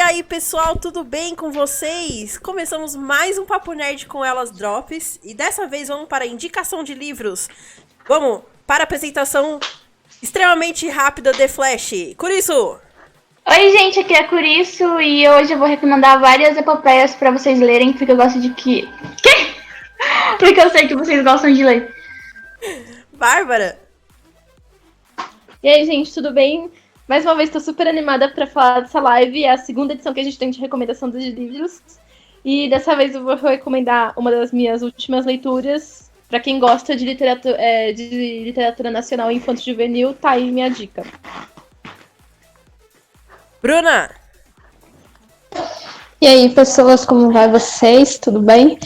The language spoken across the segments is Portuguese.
aí, pessoal, tudo bem com vocês? Começamos mais um Papo Nerd com Elas Drops e dessa vez vamos para a indicação de livros. Vamos para a apresentação extremamente rápida de Flash. Curiço! Oi, gente, aqui é a Curiço e hoje eu vou recomendar várias epopeias pra vocês lerem, porque eu gosto de que... Quê? Porque eu sei que vocês gostam de ler. Bárbara! E aí, gente, tudo bem? Mais uma vez, tô super animada pra falar dessa live. É a segunda edição que a gente tem de recomendação dos livros. E dessa vez eu vou recomendar uma das minhas últimas leituras. Pra quem gosta de literatura nacional e infanto-juvenil, tá aí minha dica. Bruna! E aí, pessoas, como vai vocês? Tudo bem?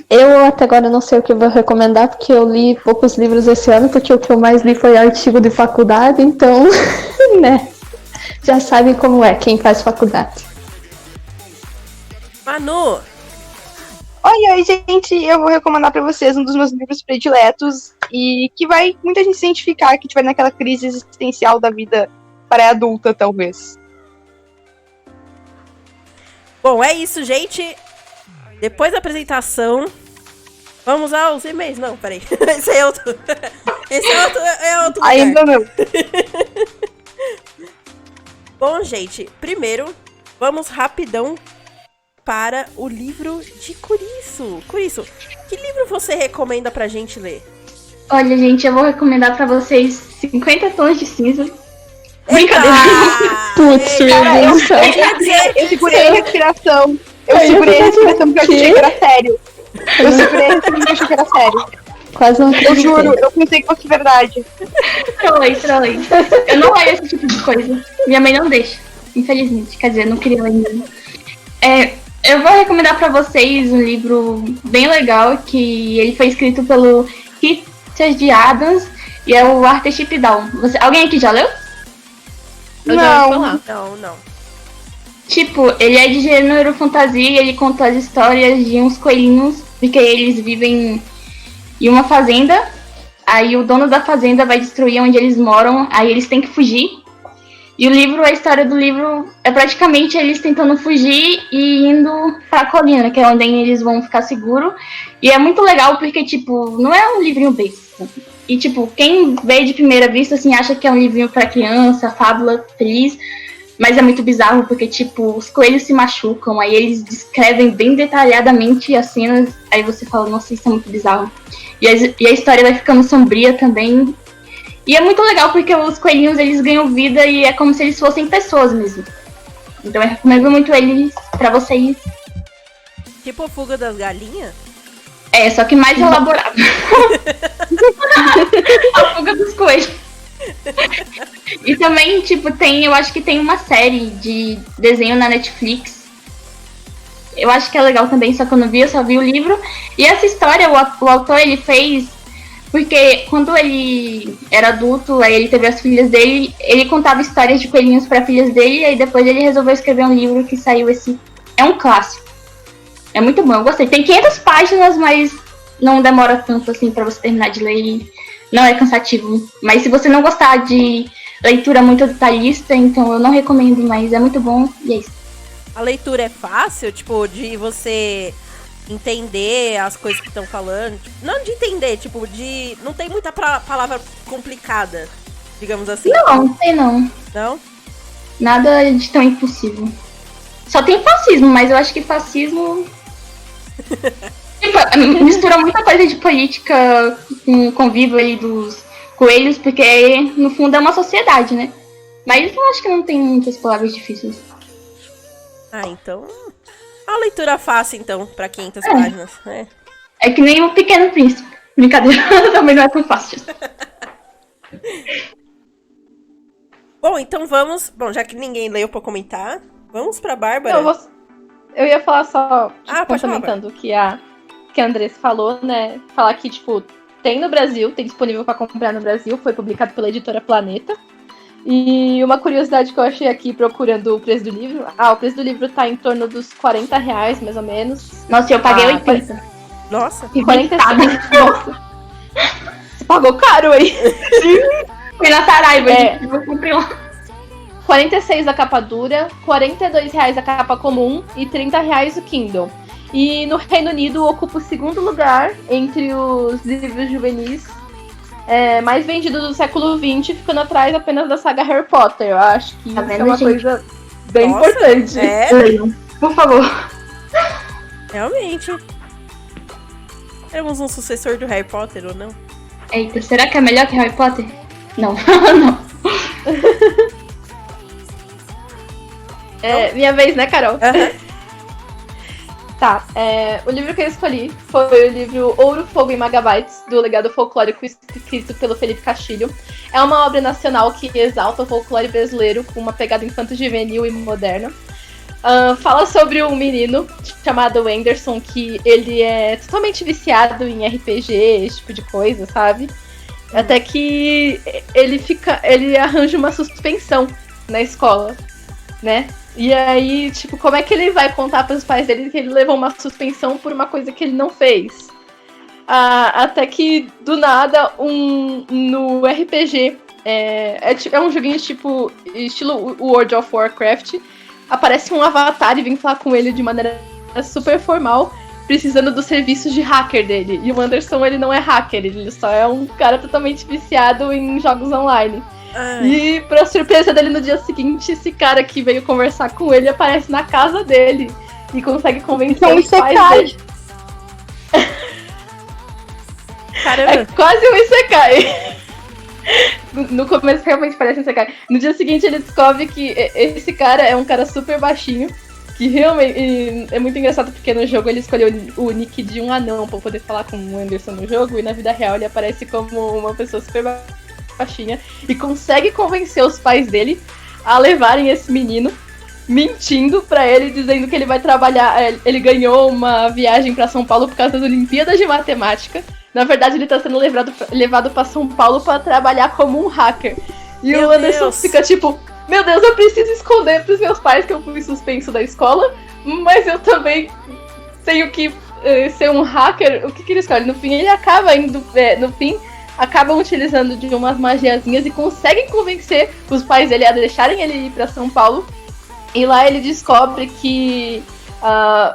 Eu até agora não sei o que eu vou recomendar, porque eu li poucos livros esse ano, porque o que eu mais li foi artigo de faculdade, então, né, já sabem como é quem faz faculdade. Manu! Oi, gente, eu vou recomendar pra vocês um dos meus livros prediletos e que vai muita gente se identificar, que tiver naquela crise existencial da vida pré-adulta, talvez. Bom, é isso, gente. Depois da apresentação, vamos aos e-mails. Não, peraí. Esse é outro. Esse é outro lugar. Ainda não. Bom, gente, primeiro, vamos rapidão para o livro de Curiço. Curiço, que livro você recomenda pra gente ler? Olha, gente, eu vou recomendar pra vocês 50 Tons de Cinza. Brincadeira! Putz, meu Deus do céu. Eu segurei a respiração. Eu segurei a respiração porque eu achei que era sério. Eu segurei a respiração porque eu achei que era sério. Quase não Eu acreditei. juro, eu pensei que fosse verdade. Trolei. Eu não leio esse tipo de coisa. Minha mãe não deixa, infelizmente. Quer dizer, eu não queria ler ainda. Eu vou recomendar pra vocês um livro bem legal, que ele foi escrito pelo Richard D. Adams, e é o Watership Down. Alguém aqui já leu? Eu já ouvi falar. Não. Tipo, ele é de gênero fantasia e ele conta as histórias de uns coelhinhos, porque eles vivem em uma fazenda, aí o dono da fazenda vai destruir onde eles moram, aí eles têm que fugir. E a história do livro é praticamente eles tentando fugir e indo pra colina, que é onde eles vão ficar seguros. E é muito legal porque, tipo, não é um livrinho besta. E, tipo, quem vê de primeira vista, assim, acha que é um livrinho pra criança, fábula feliz. Mas é muito bizarro porque, tipo, os coelhos se machucam, aí eles descrevem bem detalhadamente as cenas, aí você fala, nossa, isso é muito bizarro. E a história vai ficando sombria também. E é muito legal porque os coelhinhos, eles ganham vida e é como se eles fossem pessoas mesmo. Então eu recomendo muito eles pra vocês. Tipo a Fuga das Galinhas? É, só que mais elaborado. A Fuga dos Coelhos. E também, tipo, eu acho que tem uma série de desenho na Netflix. Eu acho que é legal também, só que eu não vi, eu só vi o livro. E essa história, o autor, ele fez porque quando ele era adulto, aí ele teve as filhas dele, ele contava histórias de coelhinhos para filhas dele, e aí depois ele resolveu escrever um livro que saiu esse... É um clássico. É muito bom, eu gostei. Tem 500 páginas, mas não demora tanto assim para você terminar de ler e não é cansativo. Mas se você não gostar de leitura muito detalhista, então eu não recomendo, mas é muito bom e é isso. A leitura é fácil, tipo, de você entender as coisas que estão falando. Não de entender, tipo, de... Não tem muita palavra complicada, digamos assim. Não tem não. Não? Nada de tão impossível. Só tem fascismo, mas eu acho que fascismo... tipo, mistura muita coisa de política com o convívio aí dos coelhos, porque no fundo é uma sociedade, né? Mas eu acho que não tem muitas palavras difíceis. Ah, então... Uma leitura fácil, então, pra 500 páginas, né? É que nem o Pequeno Príncipe. Brincadeira, também não é tão fácil. Bom, então vamos... Bom, já que ninguém leu pra comentar, vamos pra Bárbara. Eu ia falar só, tipo, pode falar, complementando o que a Andressa falou, né? Falar que, tipo, tem no Brasil, tem disponível pra comprar no Brasil, foi publicado pela editora Planeta. E uma curiosidade que eu achei aqui procurando o preço do livro. O preço do livro tá em torno dos R$40, mais ou menos. Nossa, eu paguei 80. Nossa. 46. Nossa. Você pagou caro aí. Fui na Saraiva, eu comprei lá. R$46 a capa dura, R$42 a capa comum e R$30 o Kindle. E no Reino Unido ocupa o segundo lugar entre os livros juvenis mais vendidos do século XX, ficando atrás apenas da saga Harry Potter. Eu acho que isso é uma coisa bem importante. Por favor. Realmente. Temos um sucessor do Harry Potter ou não? Eita, será que é melhor que Harry Potter? Não, não. Minha vez, né, Carol? Uhum. Tá, o livro que eu escolhi foi o livro Ouro, Fogo e Megabytes, do Legado Folclórico, escrito pelo Felipe Castilho. É uma obra nacional que exalta o folclore brasileiro com uma pegada infanto-juvenil e moderna. Fala sobre um menino chamado Anderson, que ele é totalmente viciado em RPG, esse tipo de coisa, sabe? Até que ele arranja uma suspensão na escola, né? E aí, tipo, como é que ele vai contar pros pais dele que ele levou uma suspensão por uma coisa que ele não fez? Até que, do nada, no RPG, é um joguinho tipo, estilo World of Warcraft, aparece um avatar e vem falar com ele de maneira super formal, precisando dos serviços de hacker dele. E o Anderson, ele não é hacker, ele só é um cara totalmente viciado em jogos online. E, pra surpresa dele, no dia seguinte, esse cara que veio conversar com ele aparece na casa dele e consegue convencer os pais dele. Caramba. É quase um Isekai. No começo realmente parece um Isekai. No dia seguinte ele descobre que esse cara é um cara super baixinho, que realmente é muito engraçado porque no jogo ele escolheu o nick de um anão pra poder falar com o Anderson no jogo, e na vida real ele aparece como uma pessoa super baixinha e consegue convencer os pais dele a levarem esse menino, mentindo pra ele, dizendo que ele vai trabalhar. Ele ganhou uma viagem pra São Paulo por causa das Olimpíadas de Matemática. Na verdade, ele tá sendo levado pra São Paulo pra trabalhar como um hacker. E o Anderson fica tipo: meu Deus, eu preciso esconder pros meus pais que eu fui suspenso da escola, mas eu também tenho que ser um hacker. O que ele escolhe? No fim, ele acaba indo. Acabam utilizando de umas magiazinhas e conseguem convencer os pais dele a deixarem ele ir pra São Paulo. E lá ele descobre que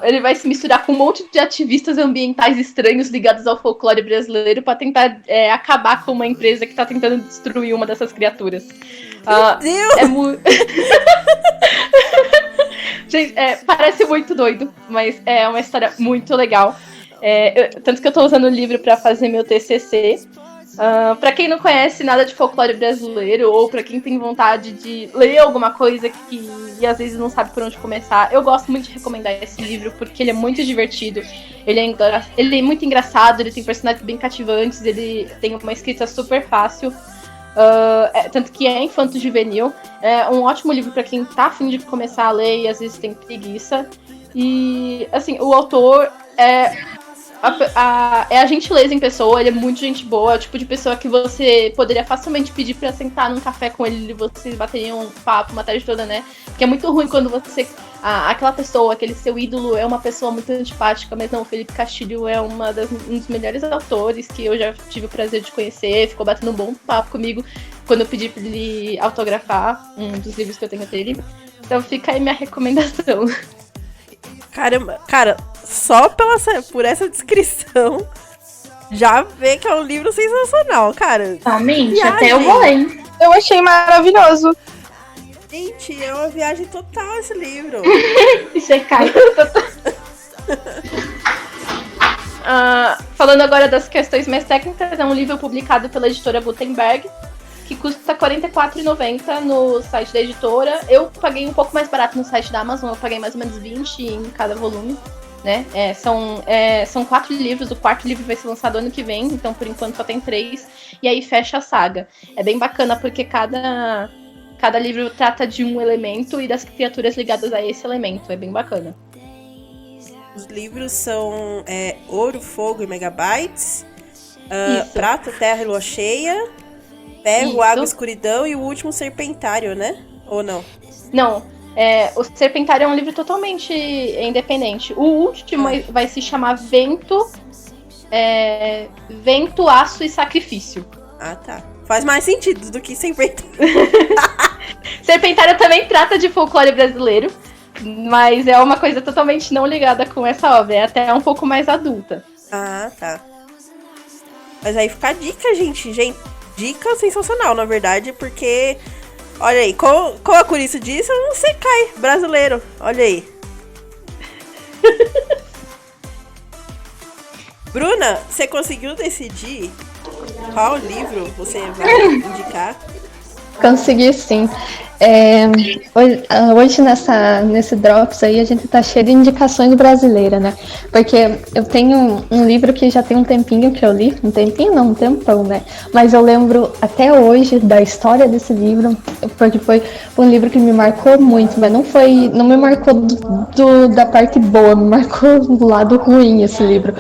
ele vai se misturar com um monte de ativistas ambientais estranhos ligados ao folclore brasileiro pra tentar acabar com uma empresa que tá tentando destruir uma dessas criaturas. Meu Deus! É muito... Gente, parece muito doido, mas é uma história muito legal. Tanto que eu tô usando o livro pra fazer meu TCC. Pra quem não conhece nada de folclore brasileiro, ou pra quem tem vontade de ler alguma coisa e às vezes não sabe por onde começar, eu gosto muito de recomendar esse livro porque ele é muito divertido, ele é muito engraçado, ele tem personagens bem cativantes, ele tem uma escrita super fácil, tanto que é infanto-juvenil. É um ótimo livro pra quem tá afim de começar a ler e às vezes tem preguiça. E assim, o autor é a gentileza em pessoa, ele é muito gente boa, é o tipo de pessoa que você poderia facilmente pedir pra sentar num café com ele e vocês bateriam um papo uma tarde toda, né? Porque é muito ruim quando aquela pessoa, aquele seu ídolo é uma pessoa muito antipática, mas não, o Felipe Castilho é um dos melhores autores que eu já tive o prazer de conhecer, ficou batendo um bom papo comigo quando eu pedi pra ele autografar um dos livros que eu tenho dele. Então fica aí minha recomendação. Caramba, cara, só por essa descrição, já vê que é um livro sensacional, cara. Realmente, até eu vou ler. Eu achei maravilhoso. Gente, é uma viagem total esse livro. Isso é caro. Falando agora das questões mais técnicas, é um livro publicado pela editora Gutenberg, que custa R$ 44,90 no site da editora. Eu paguei um pouco mais barato no site da Amazon, eu paguei mais ou menos 20 em cada volume, né? São 4 livros, o 4º livro vai ser lançado ano que vem, então por enquanto só tem 3, e aí fecha a saga. É bem bacana porque cada livro trata de um elemento e das criaturas ligadas a esse elemento, é bem bacana. Os livros são Ouro, Fogo e Megabytes, Prata, Terra e Lua Cheia, Ferro, Água, Escuridão e o último Serpentário, né? Ou não? Não, o Serpentário é um livro totalmente independente. O último vai se chamar Vento, Aço e Sacrifício. Ah, tá. Faz mais sentido do que Serpentário. Serpentário também trata de folclore brasileiro, mas é uma coisa totalmente não ligada com essa obra, é até um pouco mais adulta. Ah, tá. Mas aí fica a dica, gente. Dica sensacional, na verdade, porque... Olha aí, com a curice disso, você cai, brasileiro. Olha aí. Bruna, você conseguiu decidir qual livro você vai indicar? Consegui sim. Hoje nesse Drops aí a gente tá cheio de indicações brasileiras, né? Porque eu tenho um livro que já tem um tempinho que eu li, um tempinho não, um tempão, né? Mas eu lembro até hoje da história desse livro, porque foi um livro que me marcou muito, mas não me marcou da parte boa, me marcou do lado ruim esse livro.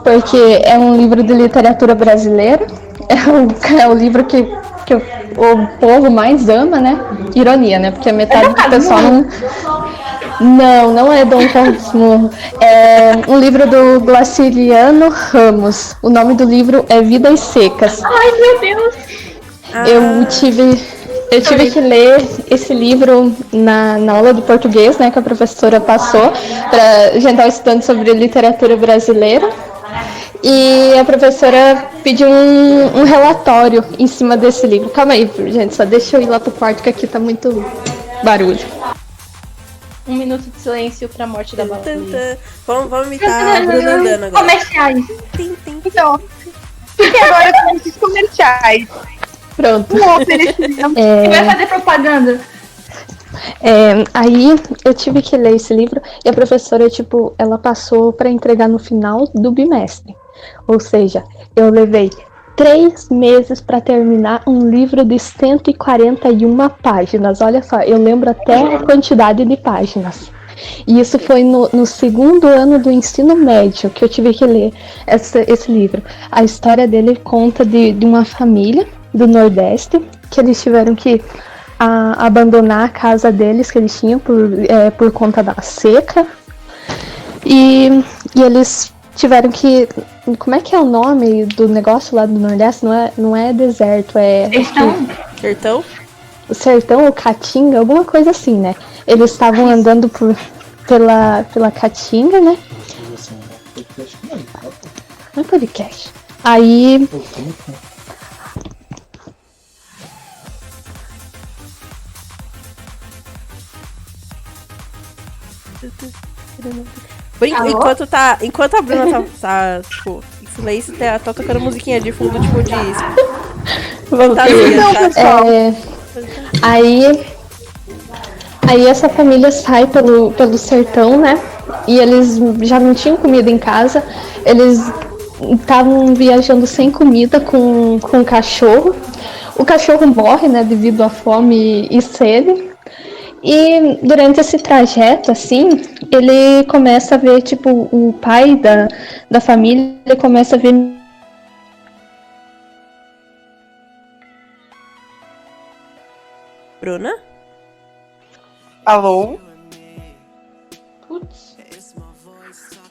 Porque é um livro de literatura brasileira, é o livro que o povo mais ama, né? Ironia, né? Porque metade do pessoal não é Dom João Casmurro. É um livro do Graciliano Ramos. O nome do livro é Vidas Secas. Ai, meu Deus! Eu tive que ler esse livro na aula de português, né? Que a professora passou para a gente estar estudando sobre literatura brasileira. E a professora pediu um relatório em cima desse livro. Calma aí, gente, só deixa eu ir lá pro quarto que aqui tá muito barulho. 1 minuto de silêncio pra morte da baleia. Vamos imitar a Bruna andando agora. Comerciais. Então, fique agora com esses comerciais. Pronto. Um oferecimento. Você vai fazer propaganda? Aí eu tive que ler esse livro e a professora, ela passou para entregar no final do bimestre. Ou seja, eu levei 3 meses para terminar um livro de 141 páginas. Olha só, eu lembro até a quantidade de páginas. E isso foi no segundo ano do ensino médio que eu tive que ler esse livro. A história dele conta de uma família do Nordeste que eles tiveram que abandonar a casa deles que eles tinham por conta da seca. E eles tiveram que... Como é que é o nome do negócio lá do Nordeste? Não é deserto, é... Sertão? O sertão, o caatinga, alguma coisa assim, né? Eles estavam andando pela caatinga, né? Não é podcast. Aí... Enquanto a Bruna tá em silêncio, tá tocando musiquinha de fundo, de Aí essa família sai pelo sertão, né? E eles já não tinham comida em casa. Eles estavam viajando sem comida com o cachorro. O cachorro morre, né? Devido à fome e sede. E durante esse trajeto, assim, ele começa a ver, o pai da família, ele começa a ver... Bruna? Alô? Putz.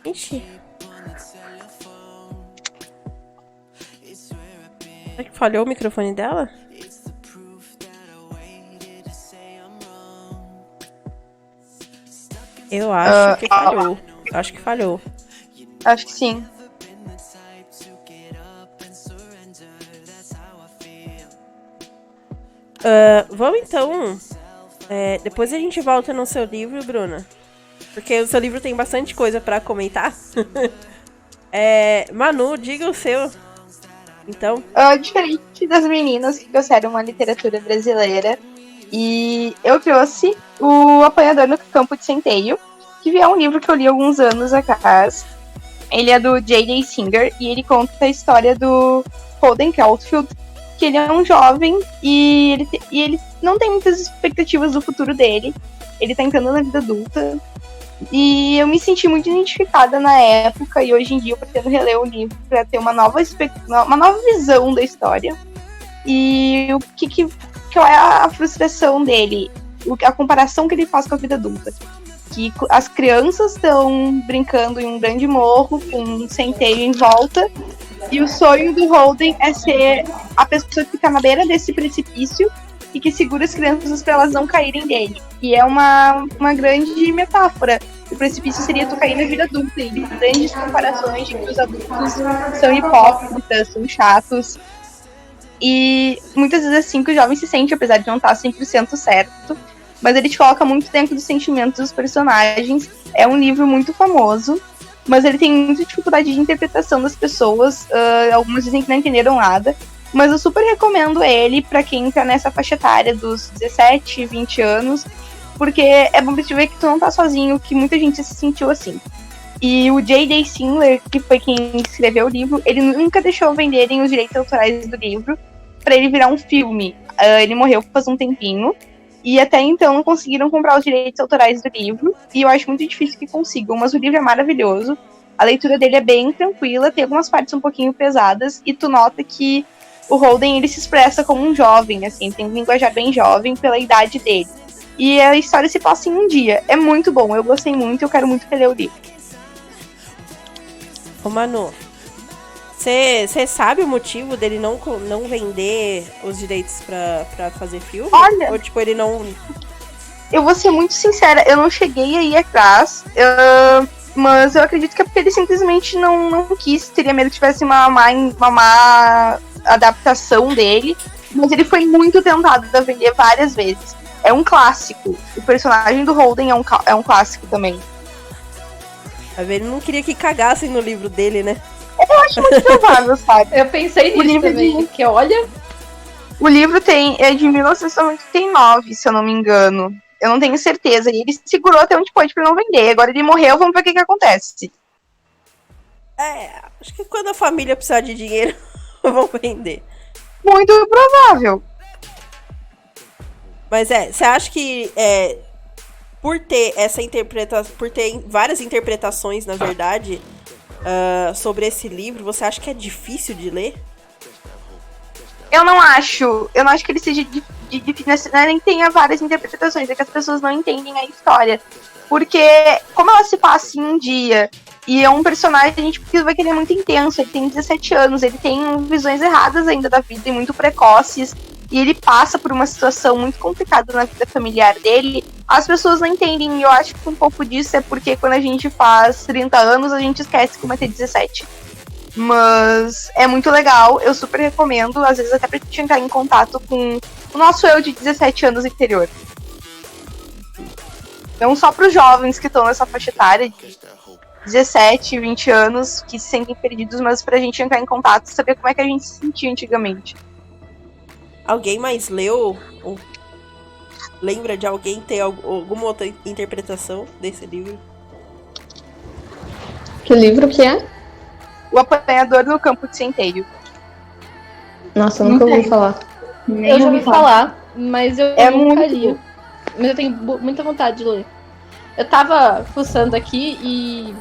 Ixi. Será que falhou o microfone dela? Eu acho que falhou. Acho que falhou. Acho que sim. Vamos então. Depois a gente volta no seu livro, Bruna. Porque o seu livro tem bastante coisa pra comentar. Manu, diga o seu. Então. Diferente das meninas que gostaram de uma literatura brasileira. E eu trouxe O Apanhador no Campo de Centeio, que é um livro que eu li alguns anos atrás. Ele é do J.D. Singer e ele conta a história do Holden Caulfield, que ele é um jovem e ele não tem muitas expectativas do futuro dele. Ele tá entrando na vida adulta. E eu me senti muito identificada na época e hoje em dia eu pretendo reler o livro para ter uma nova visão da história. E o que é a frustração dele, a comparação que ele faz com a vida adulta. Que as crianças estão brincando em um grande morro com um centeio em volta e o sonho do Holden é ser a pessoa que fica na beira desse precipício e que segura as crianças para elas não caírem dele. E é uma grande metáfora. O precipício seria tu cair na vida adulta, e grandes comparações de que os adultos são hipócritas, são chatos. E muitas vezes assim que o jovem se sente, apesar de não estar 100% certo, mas ele te coloca muito dentro dos sentimentos dos personagens. É um livro muito famoso, mas ele tem muita dificuldade de interpretação das pessoas. Algumas dizem que não entenderam nada, mas eu super recomendo ele pra quem tá nessa faixa etária dos 17, 20 anos, porque é bom pra te ver que tu não tá sozinho, que muita gente se sentiu assim. E o J.D. Singler, que foi quem escreveu o livro, ele nunca deixou venderem os direitos autorais do livro pra ele virar um filme. Ele morreu faz um tempinho, e até então não conseguiram comprar os direitos autorais do livro, e eu acho muito difícil que consigam, mas o livro é maravilhoso. A leitura dele é bem tranquila, tem algumas partes um pouquinho pesadas, e tu nota que o Holden, ele se expressa como um jovem, assim, tem um linguajar bem jovem pela idade dele. E a história se passa em um dia. É muito bom, eu gostei muito, eu quero muito reler o livro. Ô Manu, você sabe o motivo dele não vender os direitos pra fazer filme? Olha, ou tipo, ele não... Eu vou ser muito sincera, eu não cheguei aí atrás, mas eu acredito que é porque ele simplesmente não quis, teria medo que tivesse uma má adaptação dele, mas ele foi muito tentado a vender várias vezes. É um clássico, o personagem do Holden é um clássico também. Ele não queria que cagassem no livro dele, né? Eu acho muito provável, sabe? Eu pensei nisso também, que olha... O livro é de 1999, se eu não me engano. Eu não tenho certeza. E ele segurou até onde pode pra não vender. Agora ele morreu, vamos ver o que acontece. Acho que quando a família precisar de dinheiro, vão vender. Muito provável. Mas você acha que por ter várias interpretações, na verdade, sobre esse livro, você acha que é difícil de ler? Eu não acho que ele seja difícil, nem tenha várias interpretações, é que as pessoas não entendem a história. Porque, como ela se passa em um dia, e é um personagem, a gente vai querer muito intenso, ele tem 17 anos, ele tem visões erradas ainda da vida e muito precoces, e ele passa por uma situação muito complicada na vida familiar dele, as pessoas não entendem, e eu acho que um pouco disso é porque quando a gente faz 30 anos, a gente esquece como é ter 17. Mas é muito legal, eu super recomendo, às vezes até pra gente entrar em contato com o nosso eu de 17 anos interior. Não só pros jovens que estão nessa faixa etária de 17, 20 anos, que se sentem perdidos, mas pra gente entrar em contato e saber como é que a gente se sentia antigamente. Alguém mais leu? Ou lembra de alguém ter alguma outra interpretação desse livro? Que livro que é? O Apanhador no Campo de Centeio. Nossa, eu nunca ouvi falar. Eu já ouvi falar, mas eu nunca muito li. Mas eu tenho muita vontade de ler. Eu tava fuçando aqui e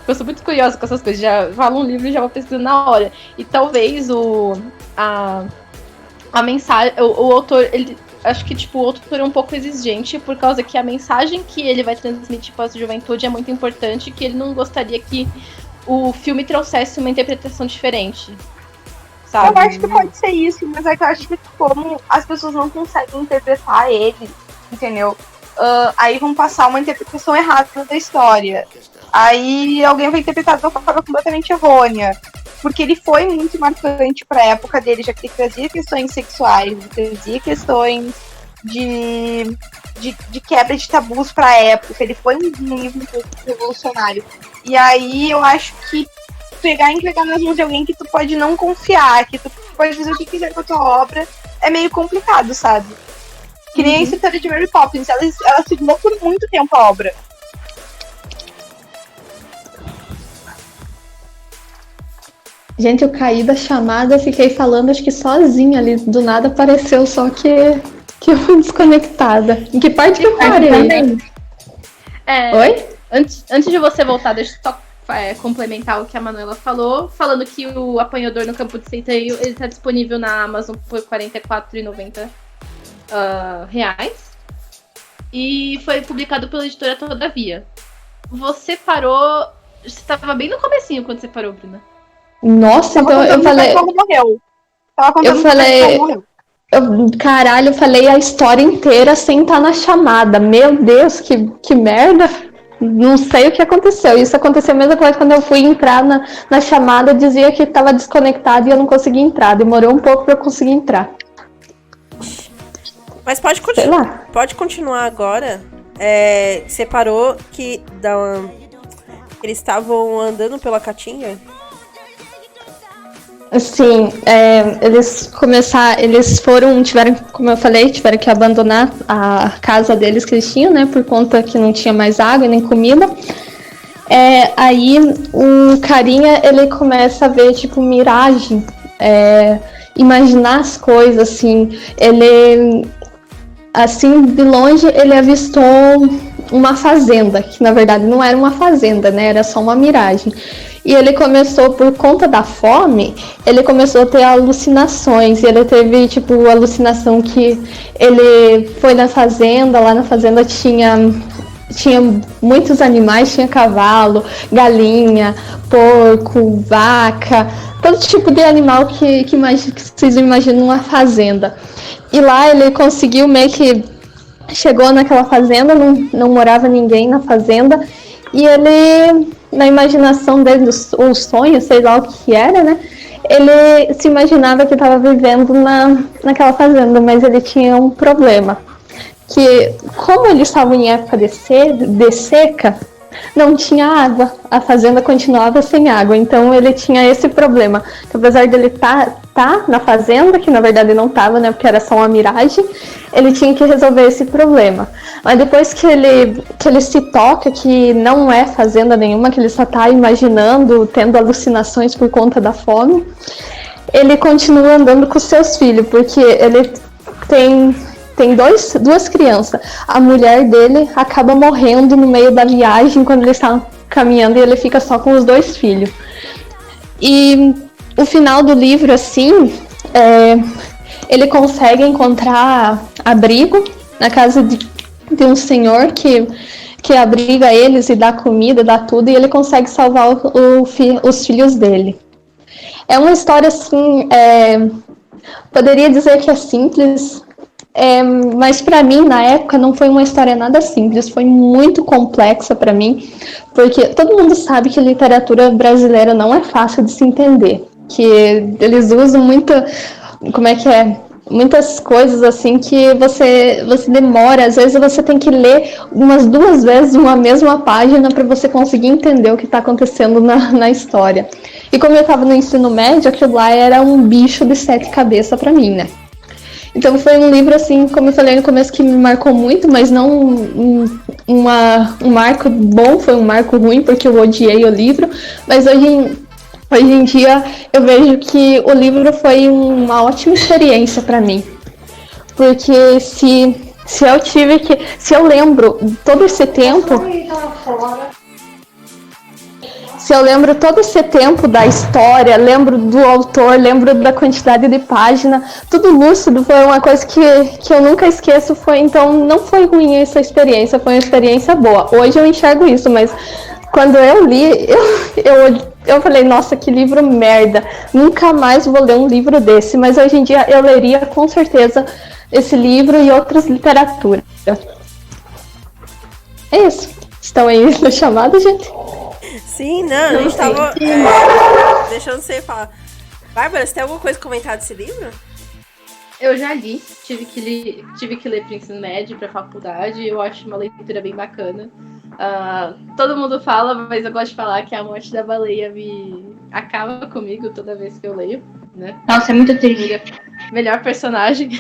eu sou muito curiosa com essas coisas. Já falo um livro e já vou pesquisando na hora. E talvez a mensagem, o autor, ele, acho que tipo, o autor é um pouco exigente por causa que a mensagem que ele vai transmitir para a juventude é muito importante, que ele não gostaria que o filme trouxesse uma interpretação diferente. Sabe? Eu acho que pode ser isso, mas é que eu acho que como as pessoas não conseguem interpretar ele, entendeu? Aí vão passar uma interpretação errada da história. Aí alguém vai interpretar de uma forma completamente errônea. Porque ele foi muito marcante pra época dele, já que ele trazia questões sexuais, ele trazia questões de quebra de tabus pra época. Ele foi um livro revolucionário. E aí eu acho que pegar e entregar nas mãos de alguém que tu pode não confiar, que tu pode fazer o que quiser com a tua obra, é meio complicado, sabe? Que nem a história de Mary Poppins, ela segurou por muito tempo a obra. Gente, eu caí da chamada, fiquei falando, acho que sozinha ali, do nada apareceu, só que eu fui desconectada. Em que parte que eu parei? Oi? Antes de você voltar, deixa eu só complementar o que a Manuela falou, falando que o Apanhador no Campo de Centeio, ele tá disponível na Amazon por R$ 44,90 reais. E foi publicado pela editora Todavia. Você parou... Você tava bem no comecinho quando você parou, Bruna. Nossa, então eu falei... Morreu. Caralho, eu falei a história inteira sem estar na chamada. Meu Deus, que merda. Não sei o que aconteceu. Isso aconteceu a mesma coisa quando eu fui entrar na chamada, dizia que estava desconectado e eu não consegui entrar. Demorou um pouco para eu conseguir entrar. Mas pode continuar agora. Você parou que eles estavam andando pela Caatinga? Sim, tiveram, como eu falei, tiveram que abandonar a casa deles que eles tinham, né, por conta que não tinha mais água nem comida. Aí o carinha, ele começa a ver, tipo, miragem, imaginar as coisas, assim. Ele, assim, de longe, ele avistou uma fazenda, que na verdade não era uma fazenda, né, era só uma miragem. E ele começou, por conta da fome, ele começou a ter alucinações. E ele teve, tipo, alucinação que ele foi na fazenda, lá na fazenda tinha muitos animais, tinha cavalo, galinha, porco, vaca, todo tipo de animal que vocês imaginam numa fazenda. E lá ele conseguiu meio que chegou naquela fazenda, não morava ninguém na fazenda, e ele, na imaginação dele, o sonho, sei lá o que era, né? Ele se imaginava que estava vivendo naquela fazenda, mas ele tinha um problema. Que, como eles estavam em época de seca, não tinha água. A fazenda continuava sem água. Então ele tinha esse problema. Que, apesar dele tá na fazenda, que na verdade não estava, né? Porque era só uma miragem, ele tinha que resolver esse problema. Mas depois que ele se toca que não é fazenda nenhuma, que ele só está imaginando, tendo alucinações por conta da fome, ele continua andando com seus filhos, porque ele tem duas crianças. A mulher dele acaba morrendo no meio da viagem quando eles estão caminhando e ele fica só com os 2 filhos. E o final do livro, assim, ele consegue encontrar abrigo na casa de um senhor que abriga eles e dá comida, dá tudo, e ele consegue salvar os filhos dele. É uma história, assim, poderia dizer que é simples, mas para mim, na época, não foi uma história nada simples, foi muito complexa para mim, porque todo mundo sabe que literatura brasileira não é fácil de se entender, que eles usam muitas coisas assim que você demora, às vezes você tem que ler umas 2 vezes uma mesma página para você conseguir entender o que está acontecendo na história. E como eu estava no ensino médio, aquilo lá era um bicho de 7 cabeças para mim, né? Então foi um livro, assim, como eu falei no começo, que me marcou muito, mas não um marco bom, foi um marco ruim, porque eu odiei o livro. Mas hoje em dia eu vejo que o livro foi uma ótima experiência para mim. Porque se eu lembro todo esse tempo... Se eu lembro todo esse tempo da história, lembro do autor, lembro da quantidade de página, tudo lúcido, foi uma coisa que eu nunca esqueço. Então não foi ruim essa experiência, foi uma experiência boa. Hoje eu enxergo isso, mas quando eu li, eu falei, nossa, que livro merda, nunca mais vou ler um livro desse. Mas hoje em dia eu leria com certeza esse livro e outras literaturas. É isso. Estão aí na chamada, gente? Sim, não, a gente tava deixando você falar. Bárbara, você tem alguma coisa a comentar desse livro? Eu já li, tive que ler pro ensino médio, pra faculdade, eu acho uma leitura bem bacana. Todo mundo fala, mas eu gosto de falar que a morte da baleia me acaba comigo toda vez que eu leio, né? Nossa, é muito triste. Melhor personagem.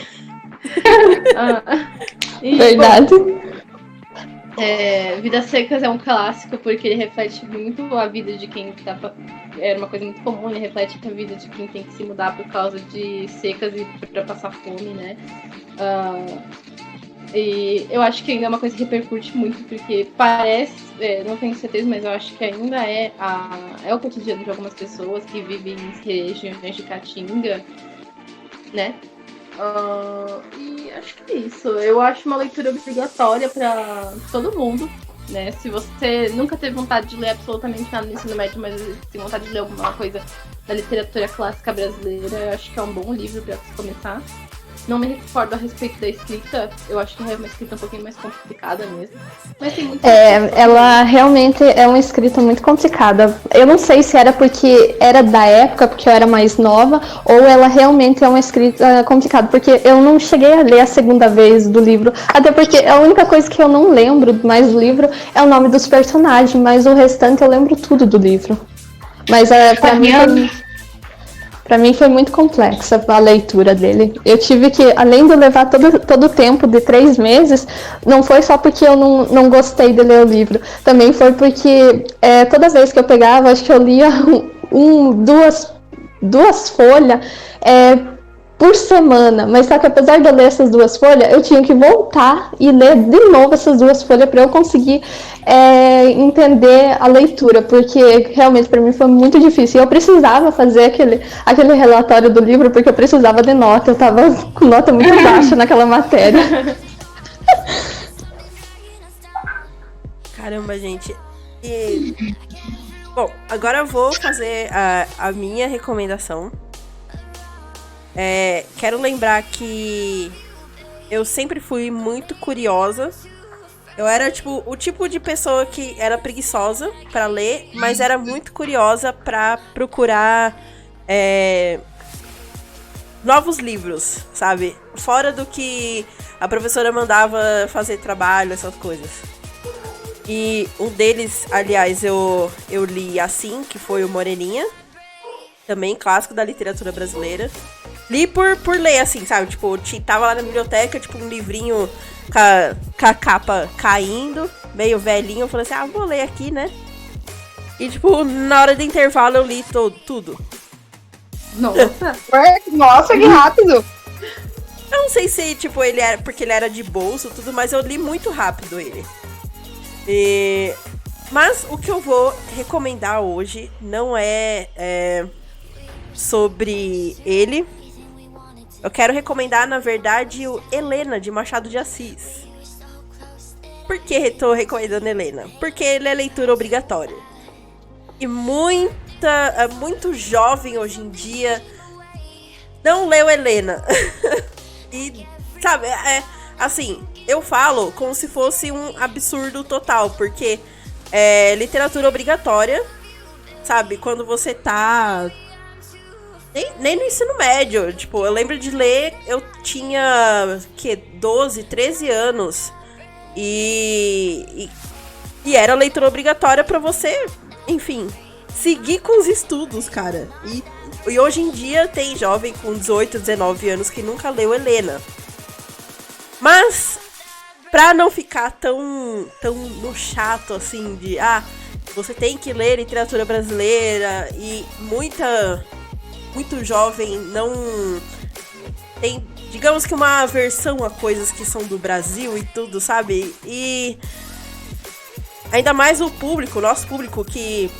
Verdade. Bom, Vidas Secas é um clássico porque ele reflete muito a vida de quem era uma coisa muito comum, ele reflete a vida de quem tem que se mudar por causa de secas e para passar fome, né? E eu acho que ainda é uma coisa que repercute muito, porque parece, não tenho certeza, mas eu acho que ainda é o cotidiano de algumas pessoas que vivem em regiões de Caatinga, né? E acho que é isso. Eu acho uma leitura obrigatória para todo mundo, né? Se você nunca teve vontade de ler absolutamente nada no ensino médio, mas tem vontade de ler alguma coisa da literatura clássica brasileira, eu acho que é um bom livro para começar. não me recordo a respeito da escrita. Eu acho que é uma escrita um pouquinho mais complicada mesmo. Mas tem muito. Ela realmente é uma escrita muito complicada. Eu não sei se era porque era da época, porque eu era mais nova, ou ela realmente é uma escrita complicada, porque eu não cheguei a ler a segunda vez do livro, até porque a única coisa que eu não lembro mais do livro é o nome dos personagens, mas o restante eu lembro tudo do livro. Mas pra mim foi muito complexa a leitura dele. Eu tive que, além de levar todo o tempo de 3 meses, não foi só porque eu não gostei de ler o livro. Também foi porque toda vez que eu pegava, acho que eu lia duas folhas por semana. Mas só que apesar de eu ler essas 2 folhas, eu tinha que voltar e ler de novo essas 2 folhas para eu conseguir entender a leitura, porque realmente para mim foi muito difícil. Eu precisava fazer aquele relatório do livro, porque eu precisava de nota. Eu tava com nota muito baixa naquela matéria. Caramba, gente. Bom, agora eu vou fazer a minha recomendação. Quero lembrar que eu sempre fui muito curiosa. Eu era o tipo de pessoa que era preguiçosa pra ler, mas era muito curiosa pra procurar novos livros, sabe? Fora do que a professora mandava fazer trabalho, essas coisas. E um deles, aliás, eu li assim, que foi o Moreninha. Também clássico da literatura brasileira. Li por ler, assim, sabe? Tipo, tava lá na biblioteca, um livrinho com a capa caindo, meio velhinho. Eu falei assim, vou ler aqui, né? E, na hora do intervalo eu li tudo. Nossa, que rápido! Eu não sei se, ele era porque ele era de bolso, tudo, mas eu li muito rápido ele. Mas o que eu vou recomendar hoje não é sobre ele. Eu quero recomendar, na verdade, o Helena, de Machado de Assis. Por que estou recomendando Helena? Porque ele é leitura obrigatória. E muito jovem hoje em dia não leu Helena. E, sabe, assim, eu falo como se fosse um absurdo total, porque é literatura obrigatória, sabe? Quando você tá... Nem no ensino médio, eu lembro de ler, eu tinha, 12, 13 anos, e era leitura obrigatória pra você, enfim, seguir com os estudos, cara. E hoje em dia tem jovem com 18, 19 anos que nunca leu Helena. Mas, pra não ficar tão no chato, assim, de, você tem que ler literatura brasileira, e muito jovem não tem, digamos que uma aversão a coisas que são do Brasil e tudo, sabe? E ainda mais o nosso público que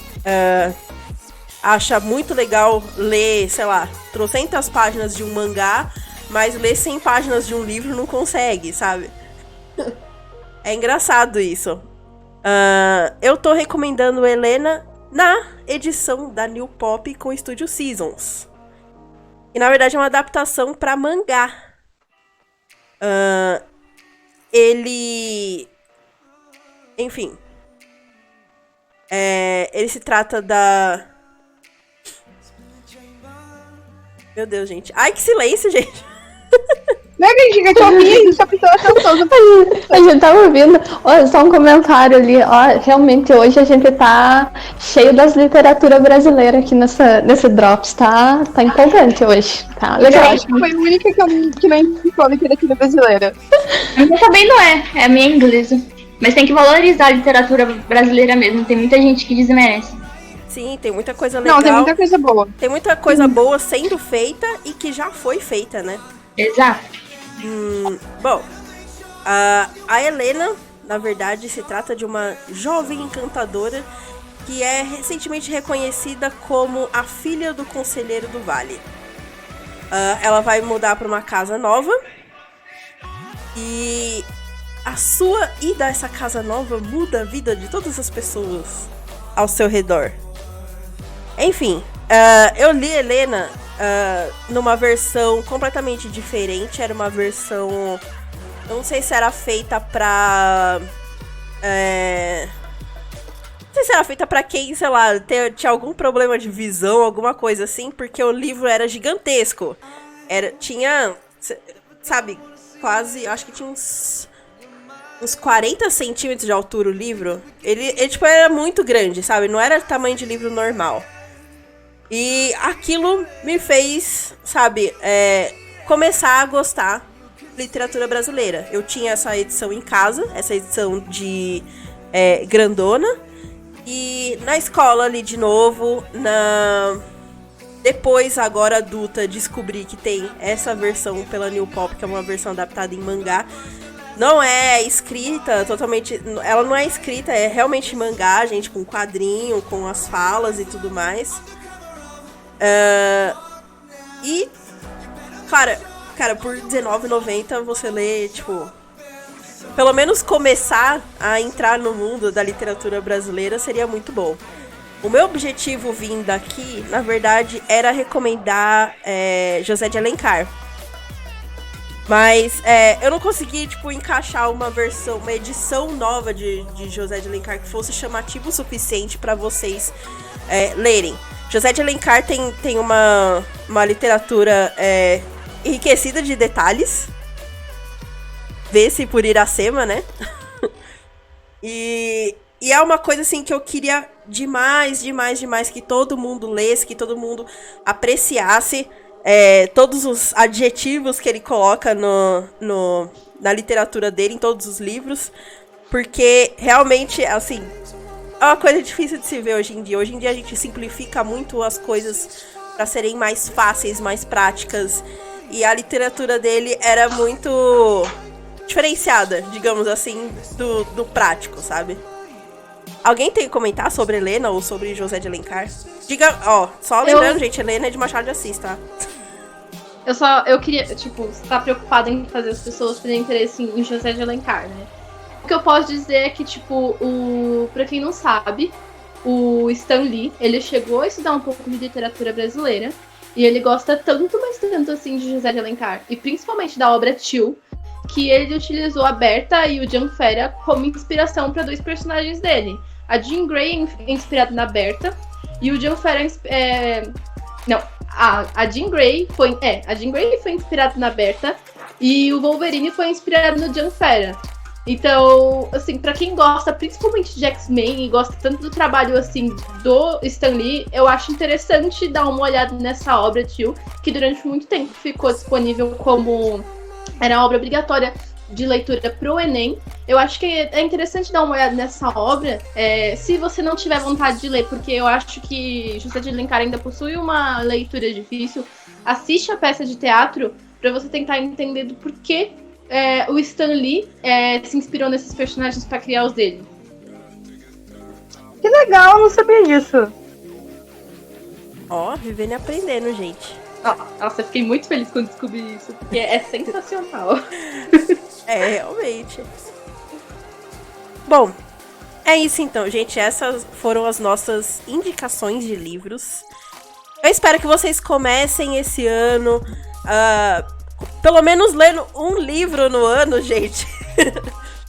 acha muito legal ler, sei lá, 300 páginas de um mangá, mas ler 100 páginas de um livro não consegue, sabe? É engraçado isso. Eu tô recomendando Helena na edição da New Pop com Estúdio Seasons. E na verdade é uma adaptação pra mangá. Ele... Enfim. Ele se trata da... Meu Deus, gente. Ai, que silêncio, gente. Não é que a gente fica te ouvindo, só prestou atenção. A gente tá ouvindo. Olha, só um comentário ali. Ó, realmente hoje a gente tá cheio das literaturas brasileiras aqui nesse Drops. Tá empolgante hoje. Tá legal. Eu acho que foi a única que não indicou literatura brasileira. A minha também não é a minha inglesa. Mas tem que valorizar a literatura brasileira mesmo. Tem muita gente que desmerece. Sim, tem muita coisa legal. Não, tem muita coisa boa. Tem muita coisa boa sendo feita e que já foi feita, né? Exato. Bom, a Helena, na verdade, se trata de uma jovem encantadora que é recentemente reconhecida como a filha do conselheiro do vale. Ela vai mudar para uma casa nova e a sua ida a essa casa nova muda a vida de todas as pessoas ao seu redor. Enfim, eu li Helena numa versão completamente diferente. Era uma versão... Eu não sei se era feita pra... não sei se era feita pra quem, sei lá, tinha algum problema de visão, alguma coisa assim, porque o livro era gigantesco. Tinha, sabe, quase, acho que tinha uns 40 centímetros de altura o livro. Ele tipo, era muito grande, sabe? Não era tamanho de livro normal. E aquilo me fez, sabe, começar a gostar de literatura brasileira. Eu tinha essa edição em casa, essa edição de grandona. E na escola ali de novo, depois, agora adulta, descobri que tem essa versão pela New Pop, que é uma versão adaptada em mangá. Não é escrita totalmente... Ela não é escrita, é realmente mangá, gente, com quadrinho, com as falas e tudo mais. E, cara, por R$19,90 você lê, tipo... Pelo menos começar a entrar no mundo da literatura brasileira seria muito bom. O meu objetivo vindo aqui, na verdade, era recomendar José de Alencar. Mas eu não consegui, tipo, encaixar uma edição nova de José de Alencar que fosse chamativo o suficiente para vocês lerem. José de Alencar tem uma literatura enriquecida de detalhes. Vê-se por Iracema, né? E é uma coisa assim que eu queria demais que todo mundo lesse, que todo mundo apreciasse todos os adjetivos que ele coloca na literatura dele, em todos os livros, porque realmente, assim, é uma coisa difícil de se ver hoje em dia. Hoje em dia a gente simplifica muito as coisas para serem mais fáceis, mais práticas, e a literatura dele era muito... diferenciada, digamos assim, do prático, sabe? Alguém tem que comentar sobre Helena ou sobre José de Alencar? Diga, só lembrando, gente, Helena é de Machado de Assis, tá? Eu queria, tipo, você tá preocupada em fazer as pessoas terem interesse em José de Alencar, né? O que eu posso dizer é que, tipo, pra quem não sabe, o Stan Lee, ele chegou a estudar um pouco de literatura brasileira e ele gosta tanto, mas tanto assim, de José de Alencar, e principalmente da obra Tio, que ele utilizou a Berta e o John Fera como inspiração para dois personagens dele. A Jean Grey é inspirada na Berta e o John Fera a Jean Grey foi inspirada na Berta e o Wolverine foi inspirado no John Fera. Então, assim, pra quem gosta principalmente de X-Men e gosta tanto do trabalho, assim, do Stan Lee, eu acho interessante dar uma olhada nessa obra, Tio, que durante muito tempo ficou disponível como... Era obra obrigatória de leitura pro Enem. Eu acho que é interessante dar uma olhada nessa obra, se você não tiver vontade de ler, porque eu acho que José de Alencar ainda possui uma leitura difícil. Assiste a peça de teatro para você tentar entender do porquê o Stan Lee se inspirou nesses personagens para criar os dele. Que legal, não sabia disso. Vivendo e aprendendo, gente. Nossa, eu fiquei muito feliz quando descobri isso, porque é sensacional. Realmente. Bom, é isso então, gente. Essas foram as nossas indicações de livros. Eu espero que vocês comecem esse ano, pelo menos lendo um livro no ano, gente.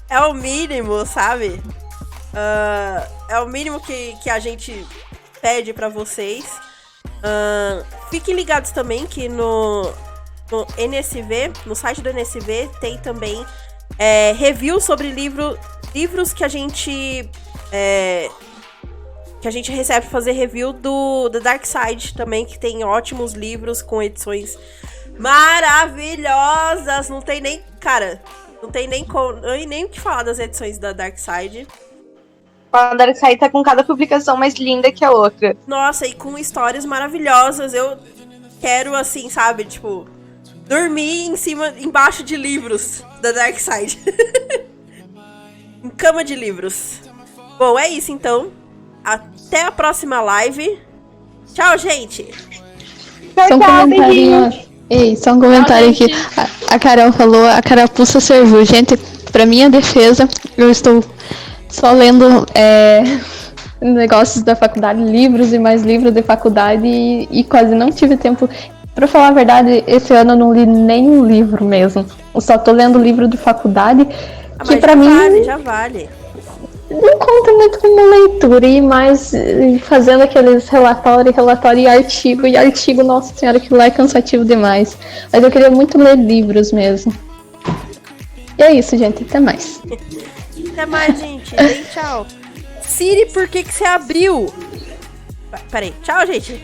É o mínimo, sabe? É o mínimo que a gente pede pra vocês. Fiquem ligados também que no NSV, no site do NSV, tem também review sobre livros que a gente recebe pra fazer review do The Dark Side também, que tem ótimos livros com edições maravilhosas. Não tem nem o que falar das edições da Dark Side. A Dark Side tá com cada publicação mais linda que a outra. Nossa, e com histórias maravilhosas. Eu quero, assim, sabe, tipo, dormir embaixo de livros da Dark Side. Em cama de livros. Bom, é isso então. Até a próxima live. Tchau, gente. Só um comentário. Só um comentário aqui. A Carol falou, a carapuça serviu. Gente, pra minha defesa, eu estou só lendo negócios da faculdade, livros e mais livros de faculdade e quase não tive tempo Pra falar a verdade, esse ano eu não li nenhum livro mesmo. Eu só tô lendo livro de faculdade, que Mas pra mim já vale. não conta muito como leitura, e mais fazendo aqueles relatório e artigo, nossa senhora, aquilo lá é cansativo demais. Mas eu queria muito ler livros mesmo. E é isso, gente, até mais. Até mais, gente. Bem, tchau. Siri, por que você abriu? Peraí, tchau, gente.